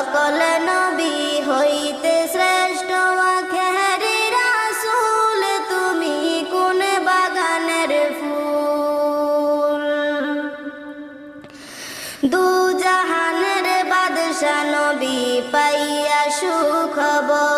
সকল নবী হইতে শ্রেষ্ঠ আখেরি রাসূল, তুমি কোন বাগানের ফুল। দু জাহানের বাদশা নবী পাইয়া সুখবর,